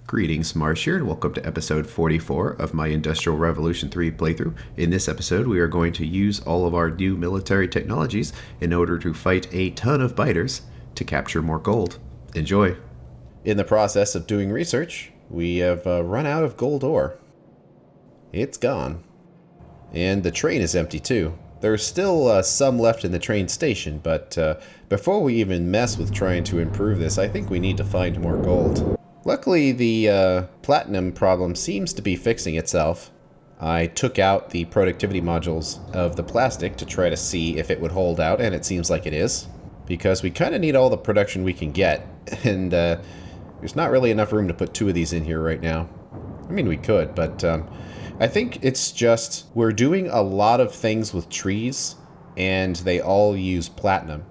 Greetings, Marsh here, and welcome to episode 44 of my Industrial Revolution 3 playthrough. In this episode, we are going to use all of our new military technologies in order to fight a ton of biters to capture more gold. Enjoy! In the process of doing research, we have run out of gold ore. It's gone. And the train is empty too. There's still some left in the train station, but before we even mess with trying to improve this, I think we need to find more gold. Luckily, the platinum problem seems to be fixing itself. I took out the productivity modules of the plastic to try to see if it would hold out, and it seems like it is. Because we kind of need all the production we can get, and there's not really enough room to put two of these in here right now. I mean, we could, but I think it's just we're doing a lot of things with trees, and they all use platinum.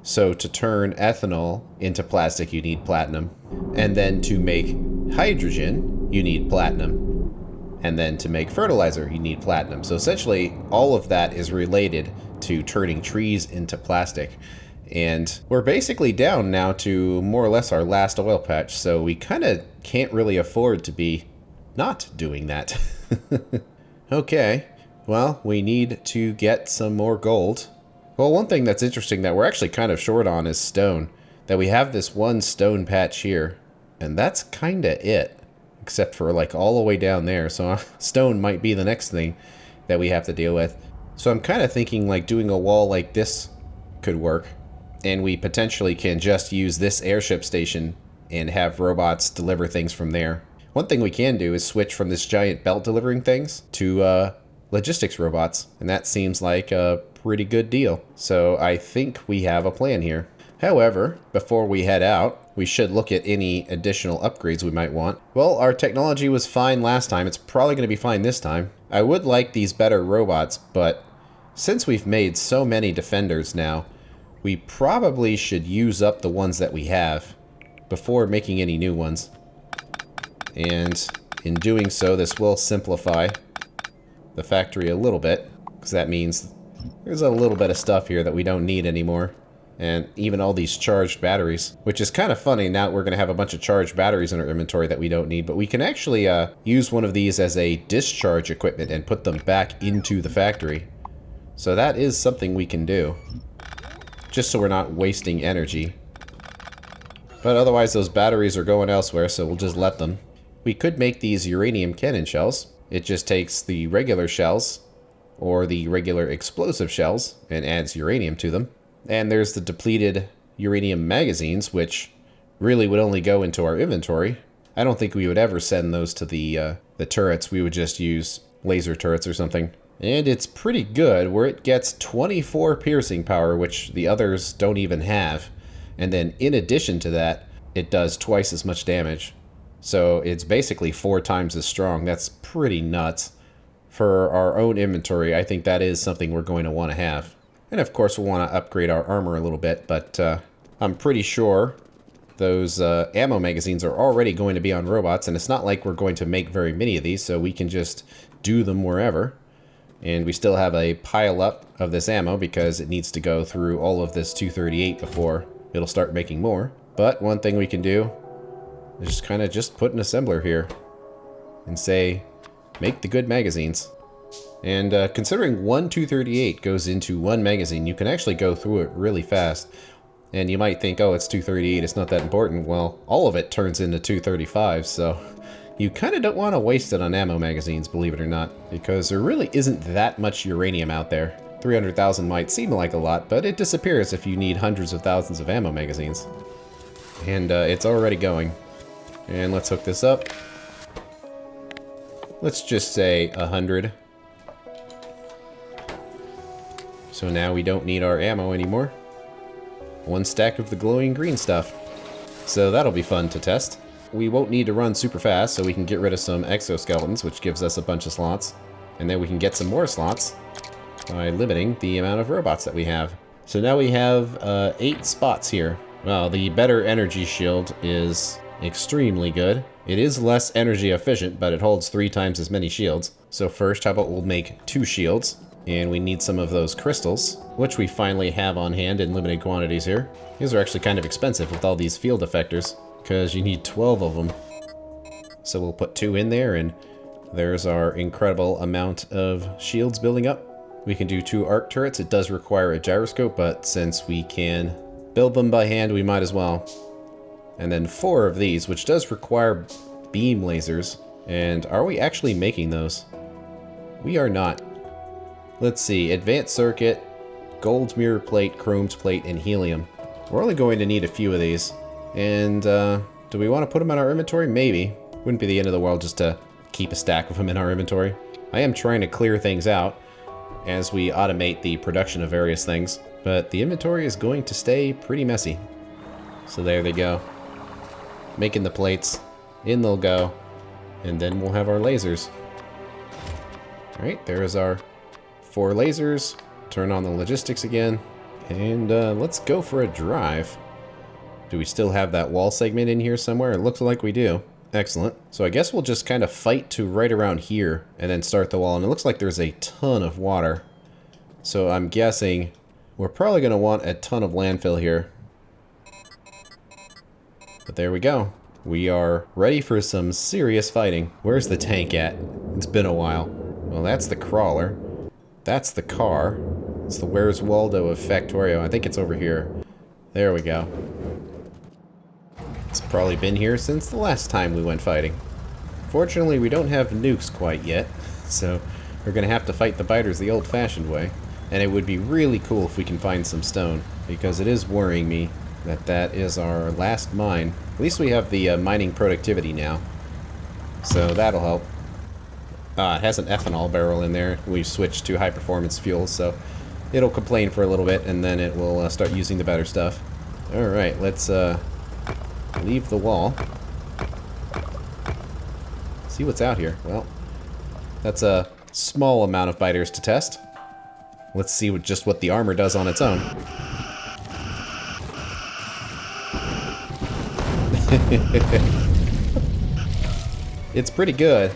So to turn ethanol into plastic, you need platinum. And then to make hydrogen, you need platinum. And then to make fertilizer, you need platinum. So essentially, all of that is related to turning trees into plastic. And we're basically down now to more or less our last oil patch. So we kind of can't really afford to be not doing that. Okay, well, we need to get some more gold. Well, one thing that's interesting that we're actually kind of short on is stone. That we have this one stone patch here, and that's kind of it. Except for like all the way down there, so stone might be the next thing that we have to deal with. So I'm kind of thinking like doing a wall like this could work. And we potentially can just use this airship station and have robots deliver things from there. One thing we can do is switch from this giant belt delivering things to logistics robots, and that seems like a pretty good deal. So I think we have a plan here. However, before we head out, we should look at any additional upgrades we might want. Well, our technology was fine last time. It's probably going to be fine this time. I would like these better robots, but since we've made so many defenders now, we probably should use up the ones that we have before making any new ones. And in doing so, this will simplify the factory a little bit, because that means there's a little bit of stuff here that we don't need anymore. And even all these charged batteries, which is kind of funny. Now we're going to have a bunch of charged batteries in our inventory that we don't need, but we can actually use one of these as a discharge equipment and put them back into the factory. So that is something we can do, just so we're not wasting energy. But otherwise those batteries are going elsewhere, so we'll just let them. We could make these uranium cannon shells. It just takes the regular shells or the regular explosive shells and adds uranium to them. And there's the depleted uranium magazines, which really would only go into our inventory. I don't think we would ever send those to the turrets. We would just use laser turrets or something. And it's pretty good, where it gets 24 piercing power, which the others don't even have. And then in addition to that, it does twice as much damage. So it's basically 4 times as strong. That's pretty nuts. For our own inventory, I think that is something we're going to want to have. And of course, we'll want to upgrade our armor a little bit, but I'm pretty sure those ammo magazines are already going to be on robots, and it's not like we're going to make very many of these, so we can just do them wherever. And we still have a pile up of this ammo because it needs to go through all of this 238 before it'll start making more. But one thing we can do is just kind of just put an assembler here and say, make the good magazines. And considering one 238 goes into one magazine, you can actually go through it really fast. And you might think, oh, it's 238, it's not that important. Well, all of it turns into 235, so you kind of don't want to waste it on ammo magazines, believe it or not, because there really isn't that much uranium out there. 300,000 might seem like a lot, but it disappears if you need hundreds of thousands of ammo magazines. And it's already going. And let's hook this up. Let's just say 100. So now we don't need our ammo anymore. 1 stack of the glowing green stuff. So that'll be fun to test. We won't need to run super fast, so we can get rid of some exoskeletons, which gives us a bunch of slots. And then we can get some more slots by limiting the amount of robots that we have. So now we have 8 spots here. Well, the better energy shield is extremely good. It is less energy efficient, but it holds 3 times as many shields. So first, how about we'll make 2 shields. And we need some of those crystals, which we finally have on hand in limited quantities here. These are actually kind of expensive with all these field effectors, because you need 12 of them. So we'll put 2 in there, and there's our incredible amount of shields building up. We can do 2 arc turrets. It does require a gyroscope, but since we can build them by hand, we might as well. And then 4 of these, which does require beam lasers. And are we actually making those? We are not. Let's see, advanced circuit, gold mirror plate, chromed plate, and helium. We're only going to need a few of these. And do we want to put them in our inventory? Maybe. Wouldn't be the end of the world just to keep a stack of them in our inventory. I am trying to clear things out as we automate the production of various things, but the inventory is going to stay pretty messy. So there they go. Making the plates. In they'll go. And then we'll have our lasers. Alright, there's our 4 lasers. Turn on the logistics again. And let's go for a drive. Do we still have that wall segment in here somewhere? It looks like we do. Excellent. So I guess we'll just kind of fight to right around here and then start the wall. And it looks like there's a ton of water. So I'm guessing we're probably going to want a ton of landfill here. But there we go. We are ready for some serious fighting. Where's the tank at? It's been a while. Well, that's the crawler. That's the car. It's the Where's Waldo of Factorio. I think it's over here. There we go. It's probably been here since the last time we went fighting. Fortunately, we don't have nukes quite yet, so we're going to have to fight the biters the old-fashioned way. And it would be really cool if we can find some stone, because it is worrying me that that is our last mine. At least we have the mining productivity now, so that'll help. It has an ethanol barrel in there. We've switched to high-performance fuels, so it'll complain for a little bit, and then it will start using the better stuff. Alright, let's leave the wall. See what's out here. Well, that's a small amount of biters to test. Let's see what the armor does on its own. It's pretty good.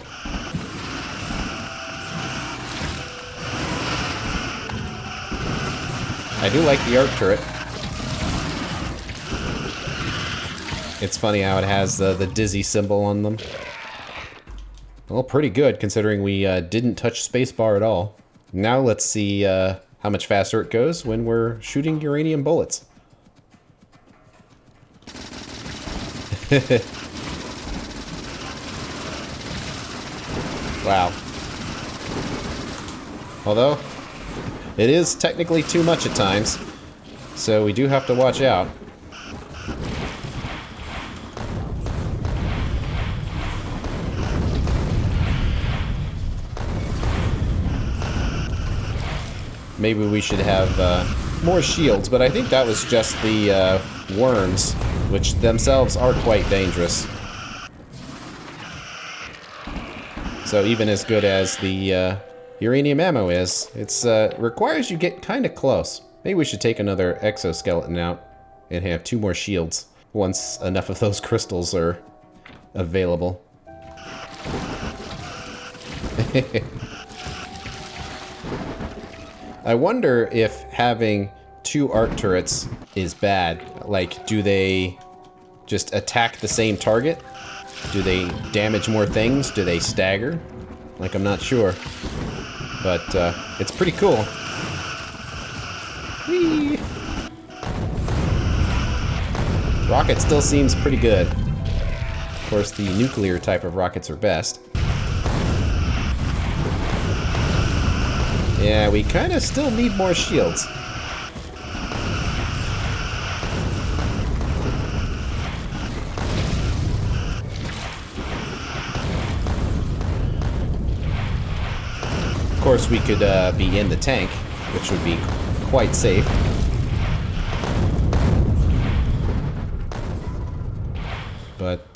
I do like the arc turret. It's funny how it has the dizzy symbol on them. Well, pretty good considering we didn't touch spacebar at all. Now let's see how much faster it goes when we're shooting uranium bullets. Wow. Although, it is technically too much at times, so we do have to watch out. Maybe we should have more shields, but I think that was just the worms, which themselves are quite dangerous. So even as good as the uranium ammo is, it's requires you get kind of close. Maybe we should take another exoskeleton out and have 2 more shields once enough of those crystals are available. I wonder if having 2 arc turrets is bad. Like, do they just attack the same target? Do they damage more things? Do they stagger? Like, I'm not sure. But, it's pretty cool. Whee! Rocket still seems pretty good. Of course, the nuclear type of rockets are best. Yeah, we kind of still need more shields. Of course, we could be in the tank, which would be quite safe. But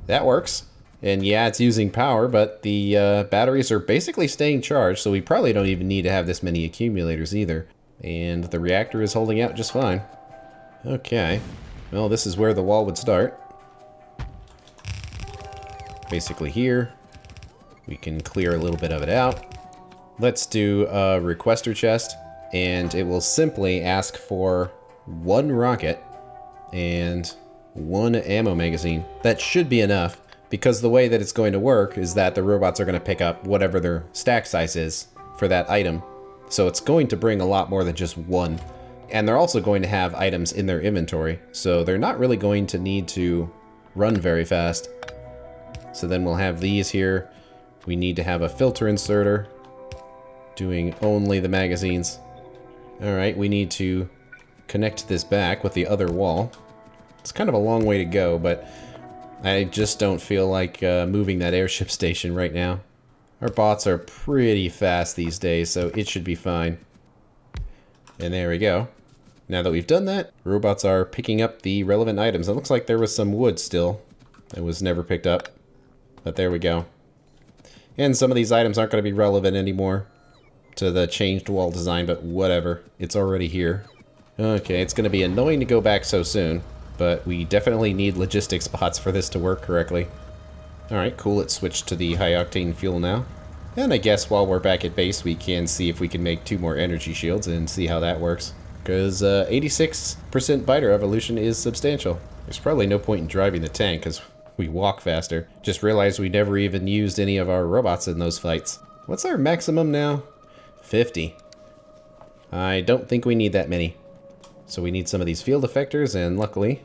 that works. And yeah, it's using power, but the batteries are basically staying charged, so we probably don't even need to have this many accumulators either. And the reactor is holding out just fine. Okay. Well, this is where the wall would start. Basically here. We can clear a little bit of it out. Let's do a requester chest, and it will simply ask for 1 rocket, and 1 ammo magazine. That should be enough, because the way that it's going to work is that the robots are going to pick up whatever their stack size is for that item. So it's going to bring a lot more than just 1. And they're also going to have items in their inventory, so they're not really going to need to run very fast. So then we'll have these here. We need to have a filter inserter doing only the magazines. Alright, we need to connect this back with the other wall. It's kind of a long way to go, but I just don't feel like moving that airship station right now. Our bots are pretty fast these days, so it should be fine. And there we go. Now that we've done that, robots are picking up the relevant items. It looks like there was some wood still that was never picked up, but there we go. And some of these items aren't going to be relevant anymore to the changed wall design, but whatever. It's already here. Okay, it's going to be annoying to go back so soon, but we definitely need logistics bots for this to work correctly. Alright, cool. It's switched to the high-octane fuel now. And I guess while we're back at base, we can see if we can make 2 more energy shields and see how that works. Because 86% biter evolution is substantial. There's probably no point in driving the tank, because we walk faster. Just realized we never even used any of our robots in those fights. What's our maximum now? 50. I don't think we need that many. So we need some of these field effectors, and luckily,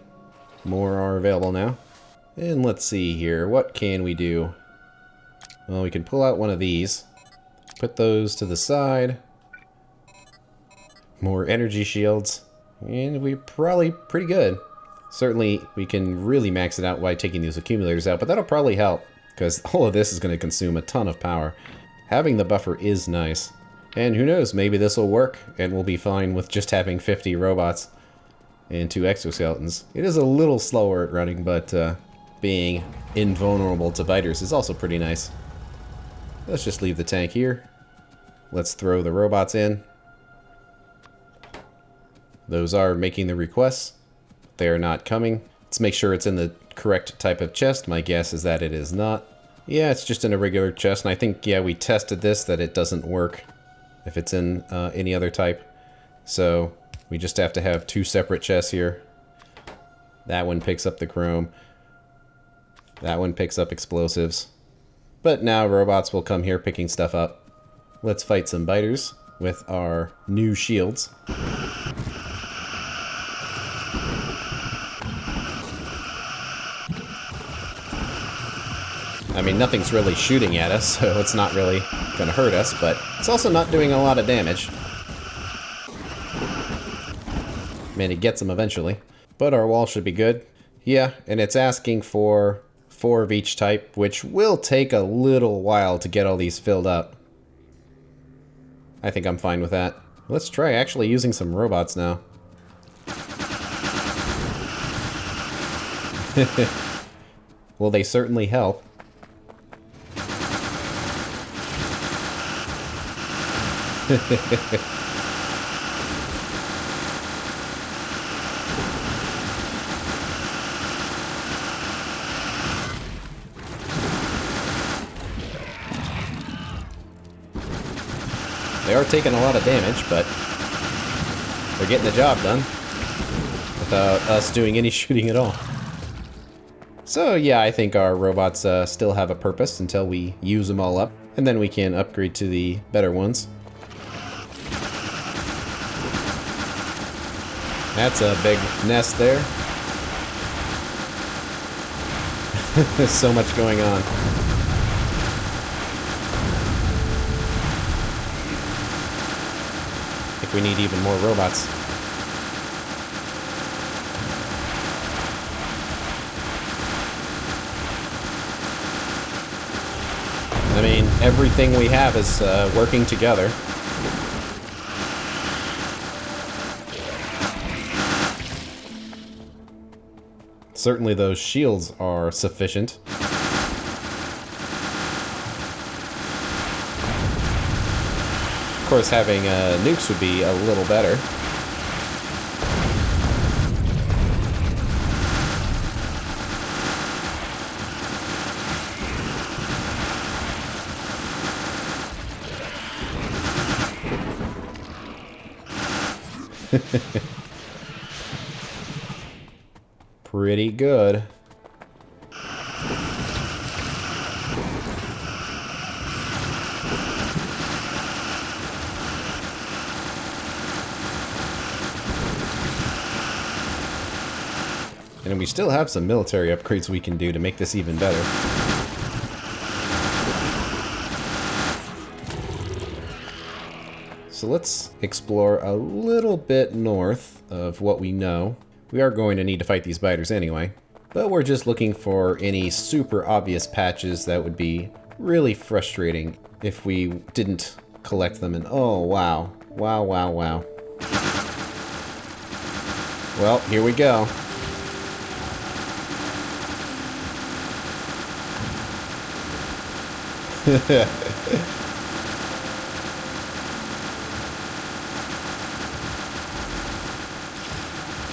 more are available now. And let's see here, what can we do? Well, we can pull out one of these. Put those to the side. More energy shields. And we're probably pretty good. Certainly, we can really max it out by taking these accumulators out, but that'll probably help, because all of this is going to consume a ton of power. Having the buffer is nice. And who knows, maybe this will work, and we'll be fine with just having 50 robots and 2 exoskeletons. It is a little slower at running, but being invulnerable to biters is also pretty nice. Let's just leave the tank here. Let's throw the robots in. Those are making the requests. They are not coming. Let's make sure it's in the correct type of chest. My guess is that it is not. Yeah, it's just in a regular chest, and I think, yeah, we tested this, that it doesn't work if it's in any other type. So we just have to have 2 separate chests here. That one picks up the chrome. That one picks up explosives. But now robots will come here picking stuff up. Let's fight some biters with our new shields. I mean, nothing's really shooting at us, so it's not really gonna hurt us, but it's also not doing a lot of damage. I mean, it gets them eventually. But our wall should be good. Yeah, and it's asking for 4 of each type, which will take a little while to get all these filled up. I think I'm fine with that. Let's try actually using some robots now. Well, they certainly help. They are taking a lot of damage, but they're getting the job done without us doing any shooting at all. So yeah, I think our robots still have a purpose until we use them all up, and then we can upgrade to the better ones. That's a big nest there. There's so much going on. I think we need even more robots. I mean, everything we have is working together. Certainly those shields are sufficient. Of course, having nukes would be a little better. pretty good. And we still have some military upgrades we can do to make this even better. So let's explore a little bit north of what we know. We are going to need to fight these biters anyway, but we're just looking for any super obvious patches that would be really frustrating if we didn't collect them. And oh wow, wow, wow, wow. Well, here we go.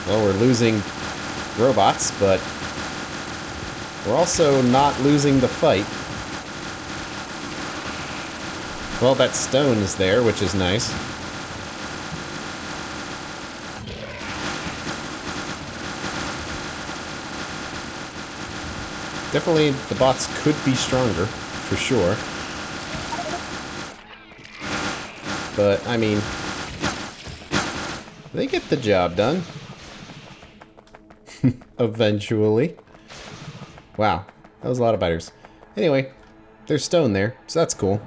Well, we're losing robots, but we're also not losing the fight. Well, that stone is there, which is nice. Definitely, the bots could be stronger, for sure. But, I mean, they get the job done. Eventually. Wow, that was a lot of biters. Anyway, there's stone there, so that's cool.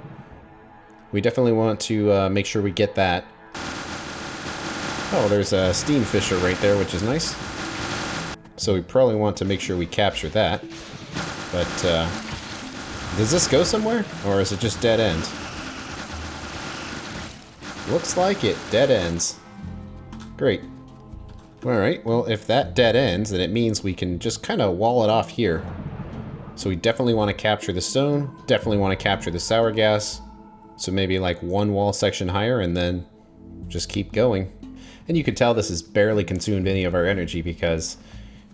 We definitely want to make sure we get that. Oh, there's a steam fisher right there, which is nice. So we probably want to make sure we capture that. But, does this go somewhere? Or is it just dead end? Looks like it. Dead ends. Great. Alright, well, if that dead ends, then it means we can just kind of wall it off here. So we definitely want to capture the stone, definitely want to capture the sour gas. So maybe like one wall section higher and then just keep going. And you can tell this has barely consumed any of our energy because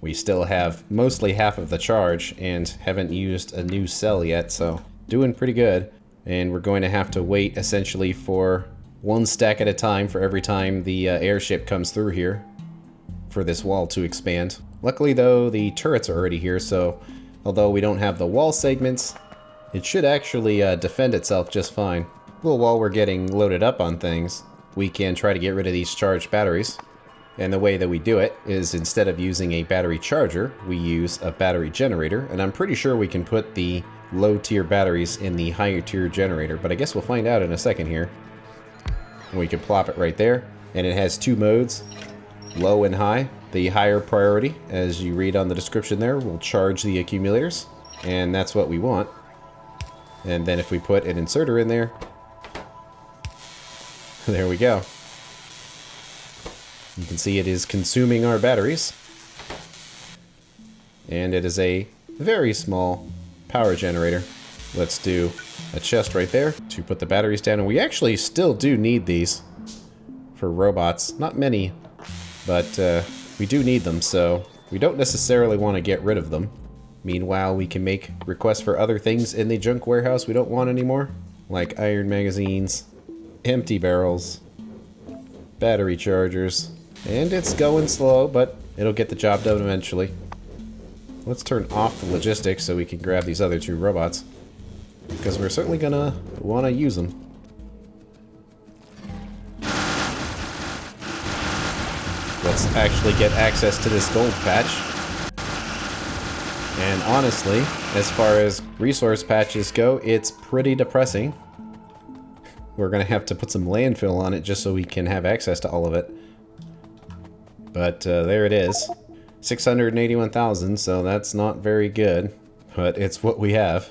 we still have mostly half of the charge and haven't used a new cell yet, so doing pretty good. And we're going to have to wait essentially for one stack at a time for every time the airship comes through here for this wall to expand. Luckily though, the turrets are already here, so although we don't have the wall segments, it should actually defend itself just fine. Well, while we're getting loaded up on things, we can try to get rid of these charged batteries. And the way that we do it is instead of using a battery charger, we use a battery generator. And I'm pretty sure we can put the low tier batteries in the higher tier generator, but I guess we'll find out in a second here. And we can plop it right there. And it has two modes, low and high. The higher priority, as you read on the description there, will charge the accumulators. And that's what we want. And then if we put an inserter in there, there we go. You can see it is consuming our batteries. And it is a very small power generator. Let's do a chest right there to put the batteries down. And we actually still do need these for robots. Not many, but we do need them, so we don't necessarily want to get rid of them. Meanwhile, we can make requests for other things in the junk warehouse we don't want anymore, like iron magazines, empty barrels, battery chargers, and it's going slow, but it'll get the job done eventually. Let's turn off the logistics so we can grab these other two robots, because we're certainly gonna want to use them. Let's actually get access to this gold patch. And honestly, as far as resource patches go, it's pretty depressing. We're gonna have to put some landfill on it just so we can have access to all of it. But there it is. 681,000, so that's not very good, but it's what we have.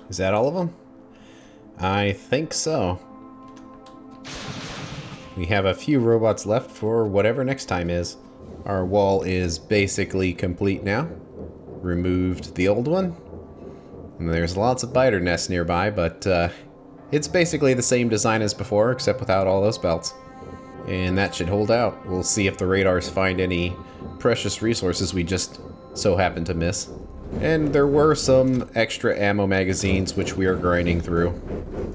Is that all of them? I think so. We have a few robots left for whatever next time is. Our wall is basically complete now. Removed the old one. And there's lots of biter nests nearby, but it's basically the same design as before, except without all those belts. And that should hold out. We'll see if the radars find any precious resources we just so happen to miss. And there were some extra ammo magazines which we are grinding through.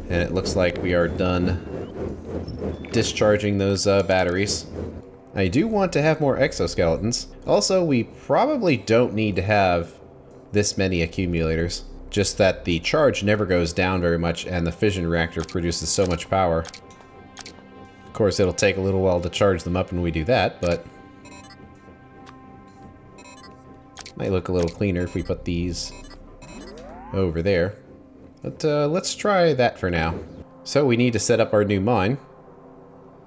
And it looks like we are done discharging those batteries. I do want to have more exoskeletons. Also, we probably don't need to have this many accumulators. Just that the charge never goes down very much and the fission reactor produces so much power. Of course, it'll take a little while to charge them up when we do that, but might look a little cleaner if we put these over there. But let's try that for now. So we need to set up our new mine.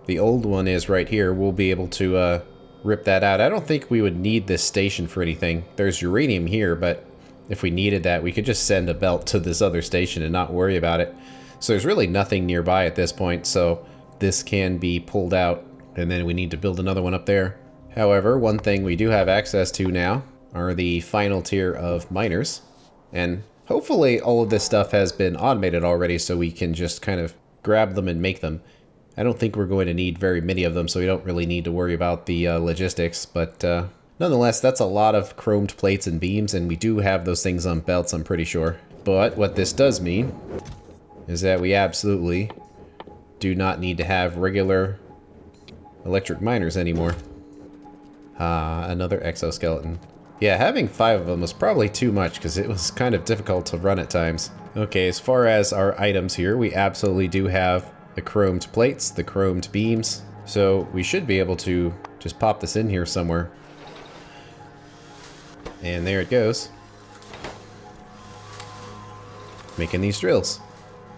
The old one is right here. We'll be able to rip that out. I don't think we would need this station for anything. There's uranium here, but if we needed that, we could just send a belt to this other station and not worry about it. So there's really nothing nearby at this point, so this can be pulled out, and then we need to build another one up there. However, one thing we do have access to now are the final tier of miners, and hopefully all of this stuff has been automated already so we can just kind of grab them and make them. I don't think we're going to need very many of them, so we don't really need to worry about the logistics, but nonetheless, that's a lot of chromed plates and beams, and we do have those things on belts, I'm pretty sure. But what this does mean is that we absolutely do not need to have regular electric miners anymore. Another exoskeleton. Yeah, having 5 of them was probably too much because it was kind of difficult to run at times. Okay, as far as our items here, we absolutely do have the chromed plates, the chromed beams. So we should be able to just pop this in here somewhere. And there it goes. Making these drills.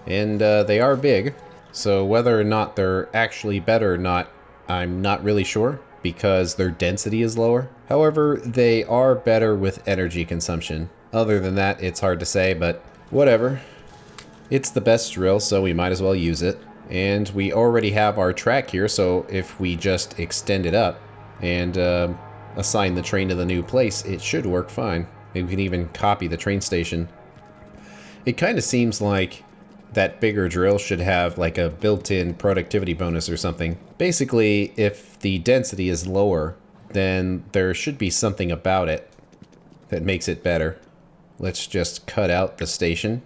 And they are big. So whether or not they're actually better or not, I'm not really sure, because their density is lower. However, they are better with energy consumption. Other than that, it's hard to say, but whatever. It's the best drill, so we might as well use it. And we already have our track here, so if we just extend it up and assign the train to the new place, it should work fine. Maybe we can even copy the train station. It kind of seems like that bigger drill should have like a built-in productivity bonus or something. Basically, if the density is lower, then there should be something about it that makes it better. Let's just cut out the station.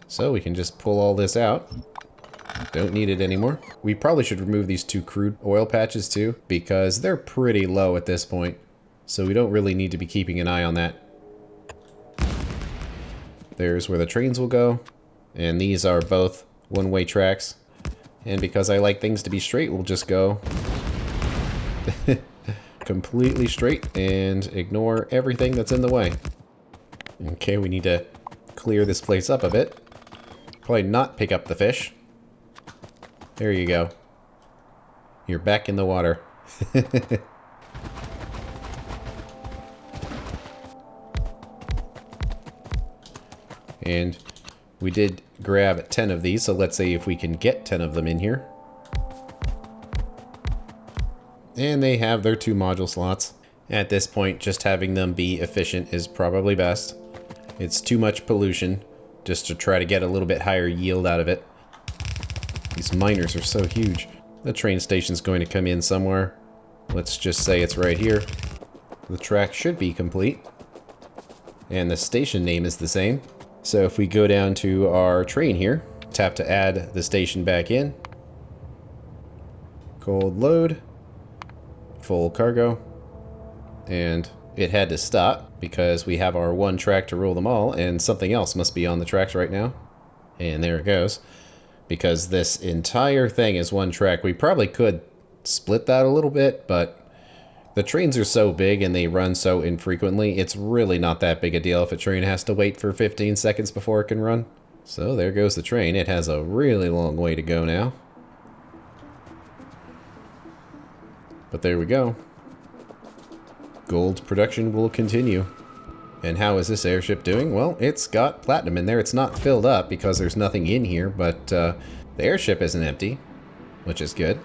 So we can just pull all this out. Don't need it anymore. We probably should remove these 2 crude oil patches too, because they're pretty low at this point. So we don't really need to be keeping an eye on that. There's where the trains will go. And these are both one-way tracks. And because I like things to be straight, we'll just go completely straight and ignore everything that's in the way. Okay, we need to clear this place up a bit. Probably not pick up the fish. There you go. You're back in the water. And we did grab 10 of these, so let's see if we can get 10 of them in here. And they have their 2 module slots. At this point, just having them be efficient is probably best. It's too much pollution just to try to get a little bit higher yield out of it. These miners are so huge. The train station's going to come in somewhere. Let's just say it's right here. The track should be complete. And the station name is the same. So if we go down to our train here, tap to add the station back in. Cold load. Full cargo. And it had to stop because we have our 1 track to rule them all, and something else must be on the tracks right now. And there it goes. Because this entire thing is 1 track. We probably could split that a little bit, but the trains are so big and they run so infrequently, it's really not that big a deal if a train has to wait for 15 seconds before it can run. So there goes the train. It has a really long way to go now. But there we go. Gold production will continue. And how is this airship doing? Well, it's got platinum in there. It's not filled up because there's nothing in here, but the airship isn't empty, which is good.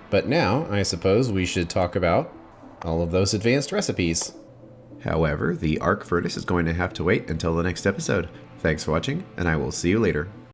But now, I suppose we should talk about all of those advanced recipes. However, the arc furnace is going to have to wait until the next episode. Thanks for watching, and I will see you later.